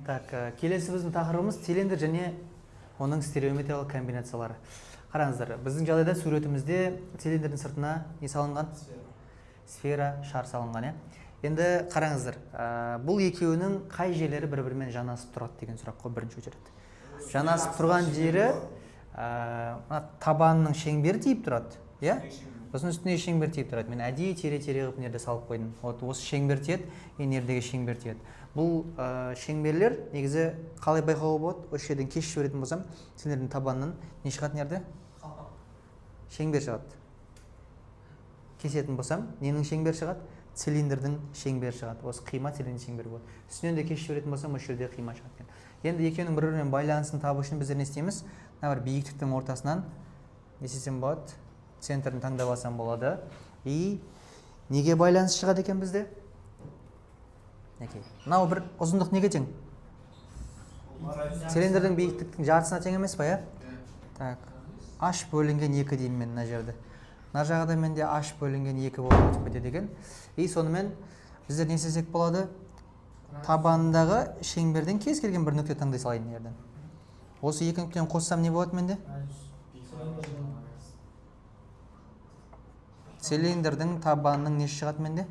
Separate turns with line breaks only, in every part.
Так, келесі біздің тақырыбымыз цилиндр және оның стереометриялық комбинациялары. Қараңыздар, біздің жағдайда суретімізде цилиндрдің сыртына не салынған? Сфера, шар салынған, Енді қараңыздар, бұл екеуінің қай жерлері бір-бірімен жанасып тұрады деген сұрақ қой бірінші очередь. Жанасып тұрған жері табанның шеңбері тиіп тұрады, Сосын үстіне шеңбер тиіп тұрады. Мен әдейі тере-тере қылып нерде салып қойдым. Осы шеңбер тиеді, нердегі шеңбер тиеді. Бұл шеңберлер негізі қалай байқауға болады? Осы жерден кесіп жіберетін болсам, цилиндрдің табанынан не шығады нерде? Шеңбер шығады. Кесетін болсам, ненің шеңбер шығады? Цилиндрдің шеңбер шығады. Осы қима цилиндрдің шеңбері болады. Үстінен де кесіп жіберетін болсам, осы жерде қима шығады. Енді екеуінің бір-бірімен байланысын табу үшін біздер не істейміз? Мына бір биіктіктің ортасынан не істесем болады? Центрін таңдап алсам болады. И неге байланыс шығады екен бізде? Мынау бір ұзындық неге тең? Цилиндрдің биіктіктің жартысына тең емес па, Так, h бөлінген 2 деймін мен мына жерде. Мына жағда менде h бөлінген 2 болып өтіп кетеді екен. И сонымен біздер не істесек болады? Табанындағы шеңберден кез келген бір нүкте таңдай салайын жерден. Осы екі нүктені қоссам не болады менде? Цилиндрдің табанының не шығады менде?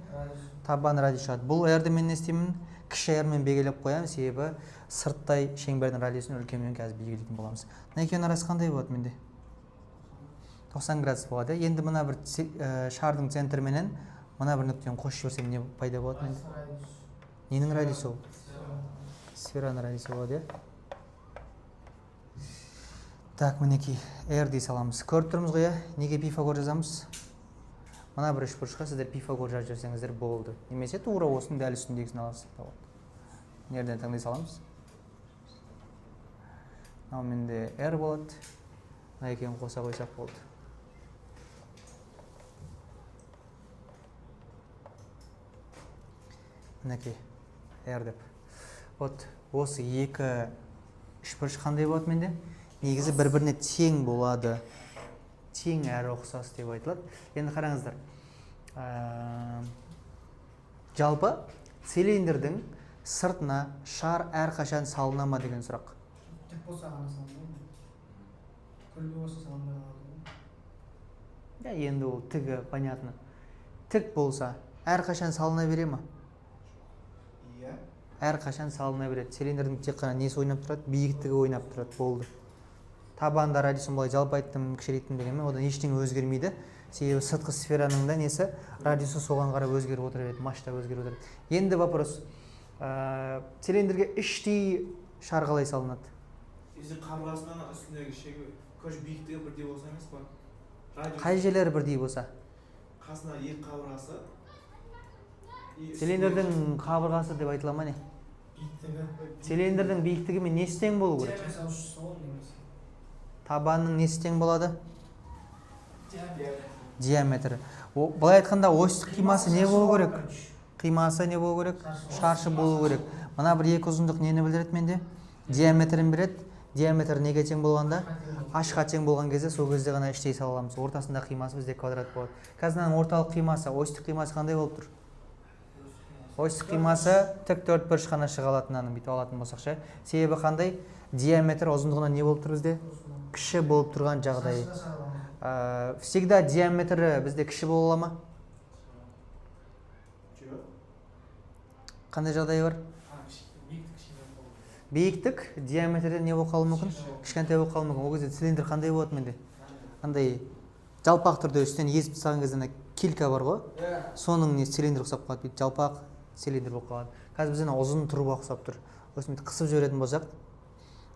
Табан радиус шығады. Бұл әрді мен не істеймін? Кіші әрмен белгілеп қоямын, себебі сырттай шеңбердің радиусын үлкенмен қазір белгілейтін боламыз. Мына екеуінің арасы қандай болады менде? 90 градус болады. Енді мына бір шардың центрменен мына бір нүктені қосып жіберсем не пайда болады менде? Ненің радиусы ол? Сфераның радиусы болады, Так, мінекей R дей саламыз. Көріп тұрмыз ғой, неге Пифагор жазамыз? Мына бір үшбұрышқа сіздер Пифагор жазып жүрсеңіздер болды. Немесе тура осының дәл үстіндегісін аласыз. Нерден таңдай саламыз? Мынау менде R болады. Мына екеуін қоса қойсақ болды. Мінекей R деп. Осы екі үшбұрыш қандай болады менде? Негізі бір-біріне тең болады. Тең әрі ұқсас деп айтылады. Енді қараңыздар. Жалпы цилиндрдің сыртына шар әрқашан салына ма деген сұрақ.
Тік болса ғана салынбайды. Күлгі болса салынбай қалады.
Енді ол тігі понятно. Тік болса әрқашан салына бере ма? Әрқашан салына береді. Цилиндрдің тек қана несі ойнап тұрады? Биіктігі ойнап тұрады. Болды. Табанда радиусын былай жалпы айттым, кішірейттім дегенмен, одан ештеңе өзгермейді. Себебі сыртқы сфераның да несі радиусы соған қарап өзгеріп отырады, масштаб өзгеріп отырады. Енді вопрос, цилиндрге іштей шар қалай салынады?
Қабырғасынан үстіндегі шегі көш биіктігі бірдей болса емес па?
Қай жерлері бірдей болса?
Қасына екі қабырғасы.
Цилиндрдің қабырғасы деп айтыла ма не? Цилиндрдің биіктігі мен несі тең болу керек? Табанның несі тең болады? Диаметрі. Былай айтқанда осьтік қимасы не болу керек? Қимасы не болу керек? Шаршы болу керек. Мына бір екі ұзындық нені білдіреді менде? Диаметрін береді. Диаметр неге тең болғанда? H-ға тең болған кезде сол кезде ғана іштей сала аламыз. Ортасында қимасы бізде квадрат болады. Қазір орталық қимасы, осьтік қимасы қандай болып тұр? Осьтік қимасы тік төртбұрыш қана шыға алатынын бүйтіп алатын болсақ, себебі қандай? Диаметр ұзындығына не болып тұр бізде? Кіші болып тұрған жағдай. Всегда диаметрі бізде кіші бола ма? Қандай жағдай бар? Биіктік диаметрі не болып қалуы мүмкін? Кішкентай болып қалуы мүмкін. Ол кезде цилиндр қандай болады менде? Қандай жалпақ түрде үстінен езіп тастаған кезде килька бар ғой? Соның не цилиндр ұқсап қалады, жалпақ цилиндр болып қалады. Қазір бізден ұзын тұрба ұқсап тұр. Осымен қысып жіберетін болсақ,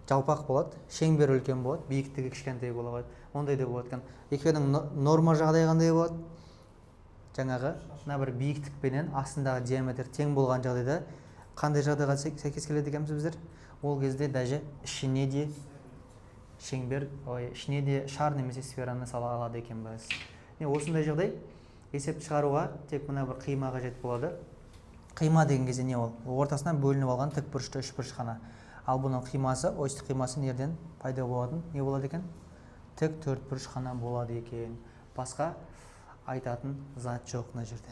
жалпақ болады, шеңбер үлкен болады, биіктігі кішкентай болады. Ондай да болады екен. Екеуінің норма жағдай қандай болады? Жаңағы мына бір биіктікпенен астындағы диаметр тең болған жағдайда қандай жағдайға сәйкес келеді екенбіз біздер? Ол кезде даже ішіне де шеңбер, ішіне де шар немесе сфераны сала алады екенбіз. Осындай жағдай есепті шығаруға тек мына бір қима қажет болады. Қима деген кезде не ол? Ортасынан бөлініп алған тік бұрышты үшбұрыш қана. Ал бұның қимасы, осьтік қимасы нерден пайда болатын? Не болады екен? Тік төртбұрыш қана болады екен. Басқа айтатын зат жоқ мына жерде.